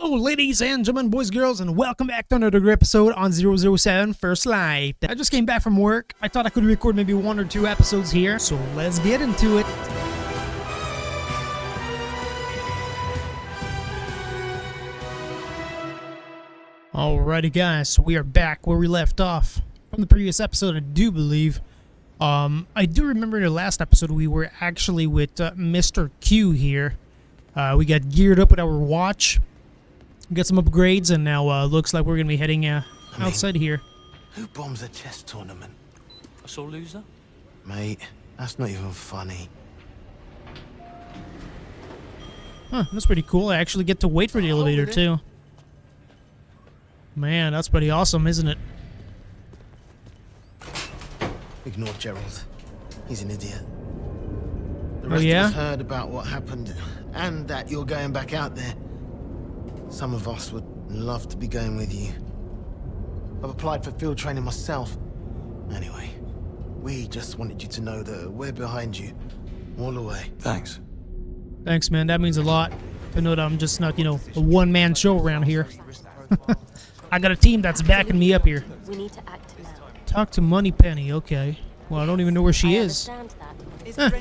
Hello ladies and gentlemen, boys, girls, and welcome back to another episode on 007 First Light. I just came back from work. I thought I could record maybe 1 or 2 episodes here, so let's get into it. Alrighty guys, so we are back where we left off from the previous episode, I do believe. I do remember in the last episode we were actually with Mr. Q here. We got geared up with our watch. Get some upgrades, and now looks like we're gonna be heading outside here. Who bombs a chess tournament? A sore loser? Mate, that's not even funny. Huh, that's pretty cool. I actually get to wait for the elevator too. Man, that's pretty awesome, isn't it? Ignore Gerald. He's an idiot. The rest of us heard about what happened, and that you're going back out there. Some of us would love to be going with you. I've applied for field training myself. Anyway, we just wanted you to know that we're behind you, all the way. Thanks. Thanks, man. That means a lot to know that I'm just not, a one-man show around here. I got a team that's backing me up here. We need to act now. Talk to Moneypenny, okay. Well, I don't even know where she is.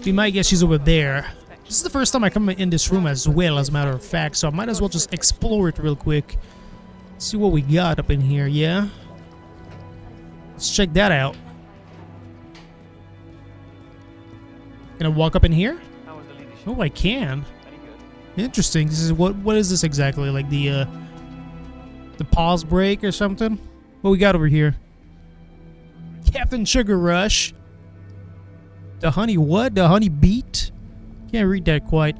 You might guess she's over there. This is the first time I come in this room as well, as a matter of fact, so I might as well just explore it real quick. See what we got up in here, yeah? Let's check that out. Can I walk up in here? Oh, I can. Interesting. This is what is this exactly? Like the pause break or something? What we got over here? Captain Sugar Rush. The honey what? The honey beet? Can't read that quite.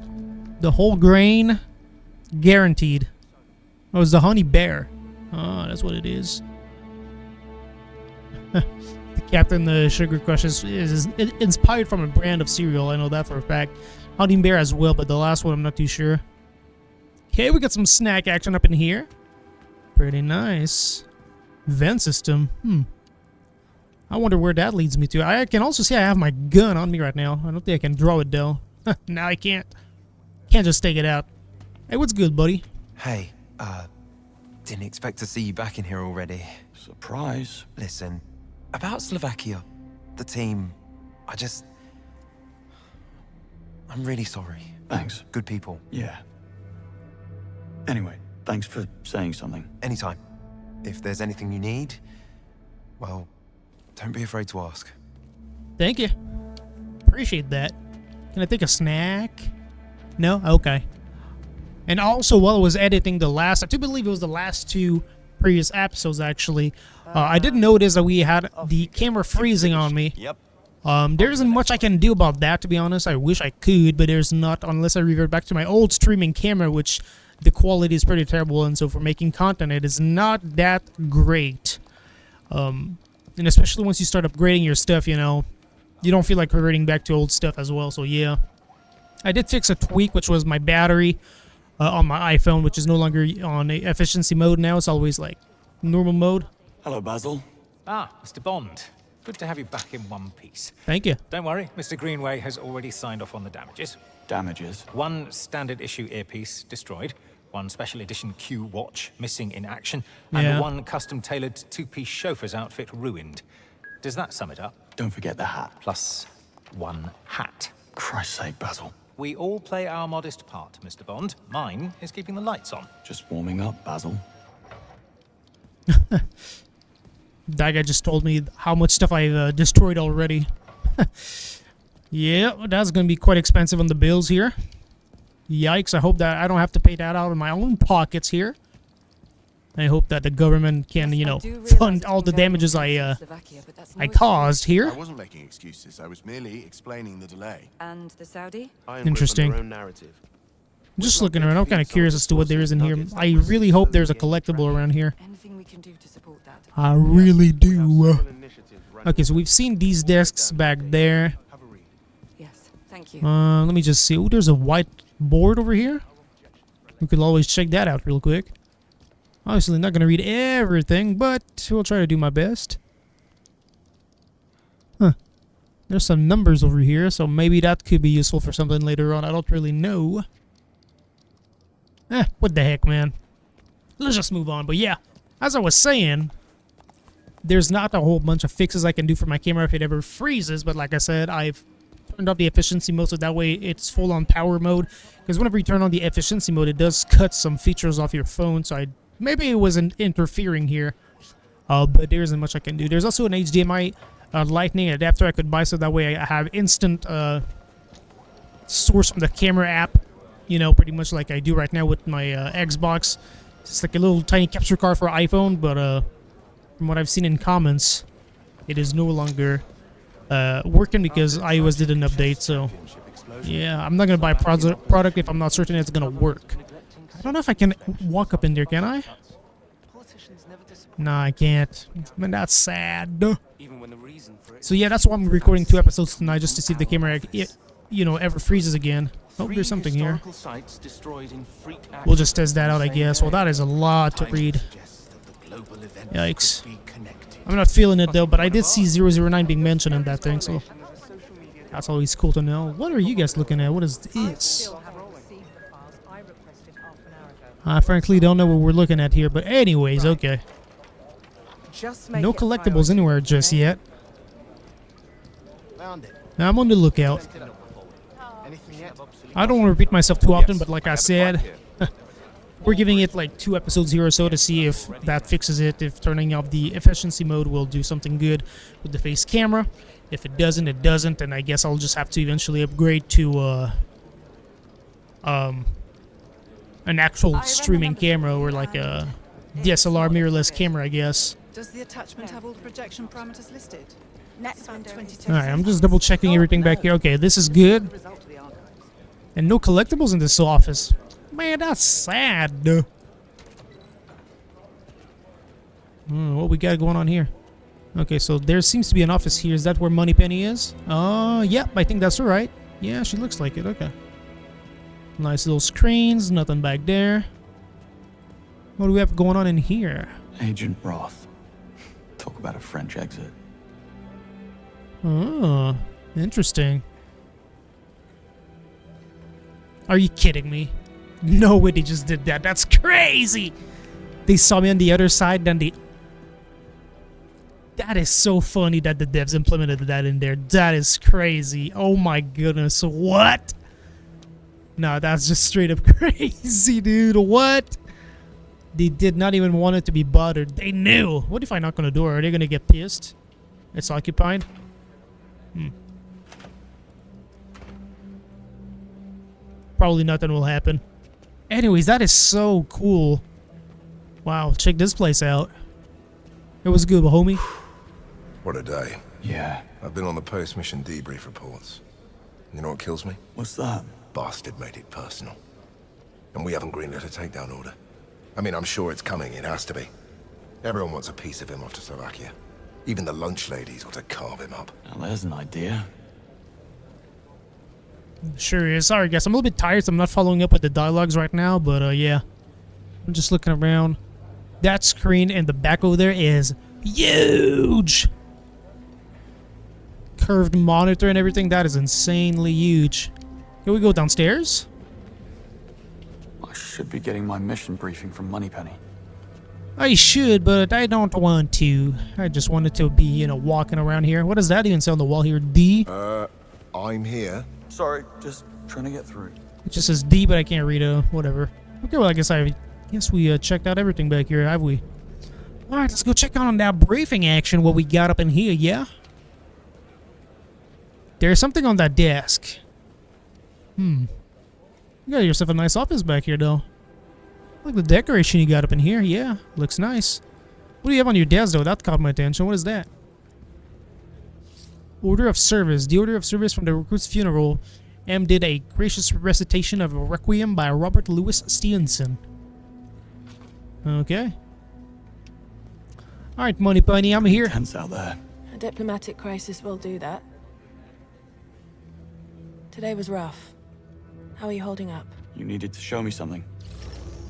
The whole grain. Guaranteed. Oh, it's the honey bear. Oh, that's what it is. The Captain Sugar Crush is inspired from a brand of cereal. I know that for a fact. Honey bear as well, but the last one I'm not too sure. Okay, we got some snack action up in here. Pretty nice. Vent system. I wonder where that leads me to. I can also see I have my gun on me right now. I don't think I can draw it though. No, I can't. Can't just take it out. Hey, what's good, buddy? Hey, didn't expect to see you back in here already. Surprise. Listen, about Slovakia, the team, I'm really sorry. Thanks. Good people. Yeah. Anyway, thanks for saying something. Anytime. If there's anything you need, well, don't be afraid to ask. Thank you. Appreciate that. Can I take a snack? No? Okay. And also, while I was editing I do believe it was the last 2 previous episodes, actually, I did notice that we had the camera freezing on me. Yep. There isn't much I can do about that, to be honest. I wish I could, but there's not, unless I revert back to my old streaming camera, which the quality is pretty terrible, and so for making content, it is not that great. And especially once you start upgrading your stuff, you don't feel like reverting back to old stuff as well, so yeah. I did fix a tweak, which was my battery on my iPhone, which is no longer on efficiency mode now. It's always like normal mode. Hello, Basil. Ah, Mr. Bond. Good to have you back in one piece. Thank you. Don't worry, Mr. Greenway has already signed off on the damages. Damages? 1 standard issue earpiece destroyed, 1 special edition Q watch missing in action, and 1 custom tailored 2-piece chauffeur's outfit ruined. Does that sum it up? Don't forget the hat. Plus 1 hat. Christ's sake, Basil. We all play our modest part, Mr. Bond. Mine is keeping the lights on. Just warming up, Basil. That guy just told me how much stuff I've destroyed already. Yeah, that's going to be quite expensive on the bills here. Yikes, I hope that I don't have to pay that out of my own pockets here. I hope that the government can, fund all the damages I caused here. I wasn't making excuses. I was merely explaining the delay. And the Saudi? Interesting. I'm just looking around. I'm kind of curious as to what there is in here. I really hope there's a collectible around here. Anything we can do to support that. I really do. Okay, so we've seen these desks back there. Yes, thank you. Let me just see. Oh, there's a white board over here. We could always check that out real quick. Obviously not going to read everything, but we'll try to do my best. Huh. There's some numbers over here, so maybe that could be useful for something later on. I don't really know. What the heck, man. let's just move on. But yeah, as I was saying, there's not a whole bunch of fixes I can do for my camera if it ever freezes. But like I said, I've turned up the efficiency mode so that way it's full on power mode. Because whenever you turn on the efficiency mode, it does cut some features off your phone. So maybe it wasn't interfering here. But there isn't much I can do. There's also an HDMI lightning adapter I could buy so that way I have instant source from the camera app. You know, pretty much like I do right now with my Xbox. It's like a little tiny capture card for iPhone, but from what I've seen in comments, it is no longer working because iOS did an update. So yeah, I'm not gonna buy a product if I'm not certain it's gonna work. I don't know if I can walk up in there, can I? No, I can't. Man, that's sad. So yeah, that's why I'm recording 2 episodes tonight, just to see if the camera, you know, ever freezes again. Oh, there's something here. We'll just test that out, I guess. Well, that is a lot to read. Yikes. I'm not feeling it, though, but I did see 009 being mentioned in that thing, so that's always cool to know. What are you guys looking at? What is this? I frankly don't know what we're looking at here, but anyways, okay. No collectibles anywhere just yet. Now I'm on the lookout. I don't want to repeat myself too often, but like I said, we're giving it like 2 episodes here or so to see if that fixes it, if turning off the efficiency mode will do something good with the face camera. If it doesn't, it doesn't, and I guess I'll just have to eventually upgrade to an actual streaming camera or like a DSLR mirrorless camera, I guess. Does the attachment have all the projection parameters listed? Next one, 22. Alright, I'm just double checking everything back here. Okay, this is good. And no collectibles in this office. Man, that's sad. What we got going on here? Okay, so there seems to be an office here. Is that where Moneypenny is? Yep, I think that's right. Yeah, she looks like it. Okay. Nice little screens, nothing back there. What do we have going on in here? Agent Roth. Talk about a French exit. Oh, interesting. Are you kidding me? No way they just did that. That's crazy! They saw me on the other side, then they... That is so funny that the devs implemented that in there. That is crazy. Oh my goodness. What? No, that's just straight up crazy, dude. What? They did not even want it to be bothered. They knew. What if I knock on the door? Are they gonna get pissed? It's occupied? Probably nothing will happen. Anyways, that is so cool. Wow, check this place out. It was good, homie. What a day. Yeah. I've been on the post-mission debrief reports. You know what kills me? What's that? Bastard made it personal. And we haven't greenlit a takedown order. I mean, I'm sure it's coming. It has to be. Everyone wants a piece of him off to Slovakia. Even the lunch ladies want to carve him up. Now there's an idea. Sure is. Sorry, guys. I'm a little bit tired, so I'm not following up with the dialogues right now. But, yeah. I'm just looking around. That screen in the back over there is huge! Curved monitor and everything. That is insanely huge. Can we go downstairs? I should be getting my mission briefing from Moneypenny. I should, but I don't want to. I just wanted to be, you know, walking around here. What does that even say on the wall here? D? I'm here. Sorry, just trying to get through. It just says D, but I can't read whatever. Okay, well, I guess we checked out everything back here, have we? Alright, let's go check out on that briefing action, what we got up in here, yeah? There's something on that desk. You got yourself a nice office back here, though. Look at the decoration you got up in here, yeah. Looks nice. What do you have on your desk, though? That caught my attention. What is that? Order of Service. The Order of Service from the recruit's funeral. M did a gracious recitation of a requiem by Robert Louis Stevenson. Okay. Alright, Moneypenny, I'm here. Tense out there. A diplomatic crisis will do that. Today was rough. How are you holding up? You needed to show me something.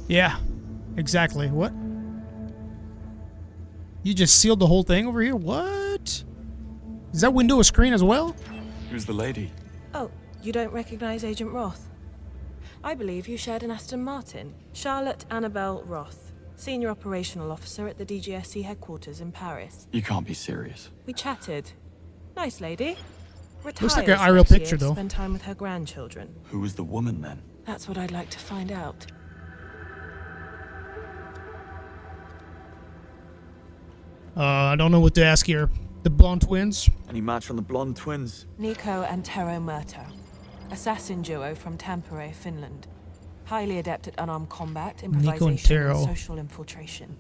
Yeah, exactly. What? You just sealed the whole thing over here? What? Is that window a screen as well? Who's the lady? Oh, you don't recognize Agent Roth? I believe you shared an Aston Martin. Charlotte Annabelle Roth. Senior operational officer at the DGSC headquarters in Paris. You can't be serious. We chatted. Nice lady. Looks like an Retires IRL next year picture, to though. spend time with her grandchildren. Who was the woman then? That's what I'd like to find out. I don't know what to ask here. The blonde twins? Any match on the blonde twins? Nico and Tero Murto. Assassin duo from Tampere, Finland. Highly adept at unarmed combat, improvisation, Tero. and social infiltration.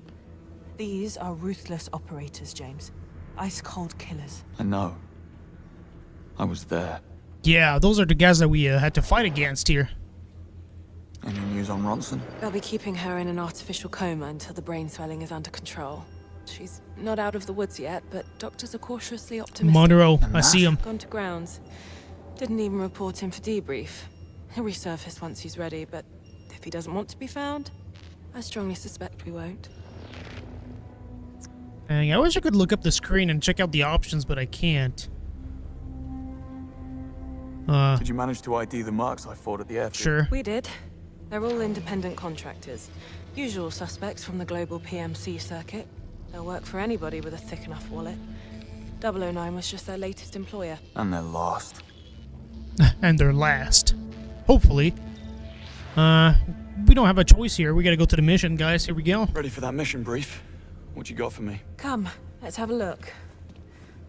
These are ruthless operators, James. Ice-cold killers. I know. I was there. Yeah, those are the guys that we had to fight against here. Any news on Ronson? They'll be keeping her in an artificial coma until the brain swelling is under control. She's not out of the woods yet, but doctors are cautiously optimistic. Monroe, I see him. Gone to grounds. Didn't even report him for debrief. He'll resurface once he's ready, but if he doesn't want to be found, I strongly suspect we won't. Dang, I wish I could look up the screen and check out the options, but I can't. Did you manage to ID the marks I fought at the airfield? Sure. We did. They're all independent contractors. Usual suspects from the global PMC circuit. They'll work for anybody with a thick enough wallet. 009 was just their latest employer. And they're lost. And their last. Hopefully. We don't have a choice here. We gotta go to the mission, guys. Here we go. Ready for that mission brief? What you got for me? Come, let's have a look.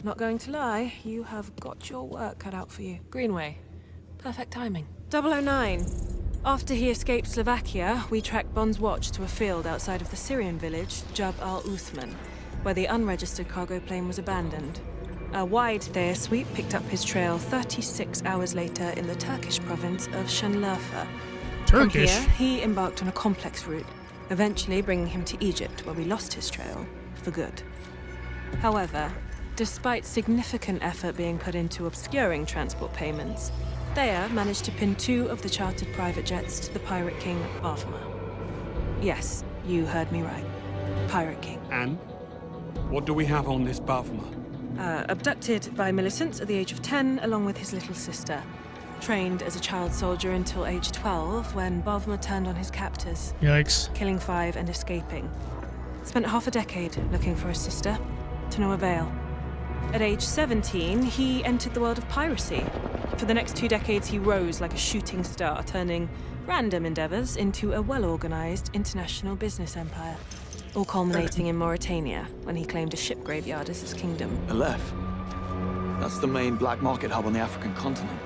Not going to lie, you have got your work cut out for you. Greenway. Perfect timing. 009. After he escaped Slovakia, we tracked Bond's watch to a field outside of the Syrian village, Jab al-Uthman, where the unregistered cargo plane was abandoned. A wide Thayer sweep picked up his trail 36 hours later in the Turkish province of Şanlıurfa. Turkish? From here, he embarked on a complex route, eventually bringing him to Egypt, where we lost his trail for good. However, despite significant effort being put into obscuring transport payments, Thayer managed to pin 2 of the chartered private jets to the Pirate King, Bavma. Yes, you heard me right. Pirate King. And? What do we have on this Bavma? Abducted by militants at the age of 10, along with his little sister. Trained as a child soldier until age 12, when Bavma turned on his captors. Yikes. Killing 5 and escaping. Spent half a decade looking for his sister, to no avail. At age 17, he entered the world of piracy. For the next 2 decades, he rose like a shooting star, turning random endeavors into a well-organized international business empire. All culminating in Mauritania, when he claimed a ship graveyard as his kingdom. Aleph. That's the main black market hub on the African continent.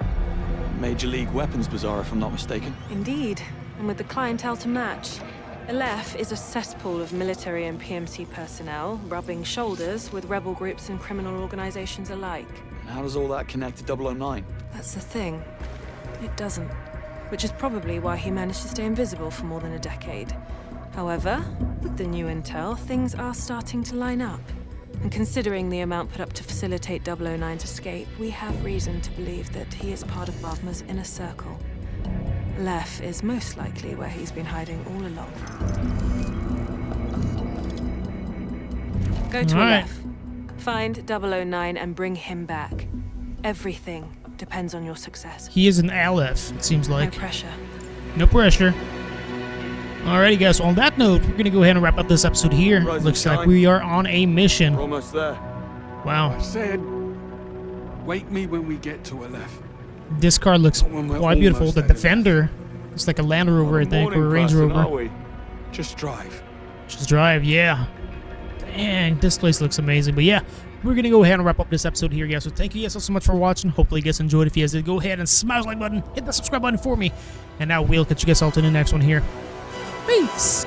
Major League weapons bazaar, if I'm not mistaken. Indeed, and with the clientele to match. Aleph is a cesspool of military and PMC personnel, rubbing shoulders with rebel groups and criminal organizations alike. And how does all that connect to 009? That's the thing. It doesn't. Which is probably why he managed to stay invisible for more than a decade. However, with the new intel, things are starting to line up. And considering the amount put up to facilitate 009's escape, we have reason to believe that he is part of Bavma's inner circle. Aleph is most likely where he's been hiding all along. Go to Aleph. Find 009 and bring him back. Everything depends on your success. He is an Aleph, it seems like. No pressure. No pressure. Alrighty, guys. So on that note, we're gonna go ahead and wrap up this episode here. Looks like we are on a mission. We're almost there. Wow. I said, wake me when we get to Aleph. This car looks quite beautiful. The Defender. It's like a Land Rover, I think, or a Range Rover. Just drive. Just drive, yeah. Dang, this place looks amazing. But yeah, we're gonna go ahead and wrap up this episode here, guys. So thank you guys so much for watching. Hopefully you guys enjoyed. If you guys did, go ahead and smash the like button, hit the subscribe button for me. And now we'll catch you guys all to the next one here. Peace!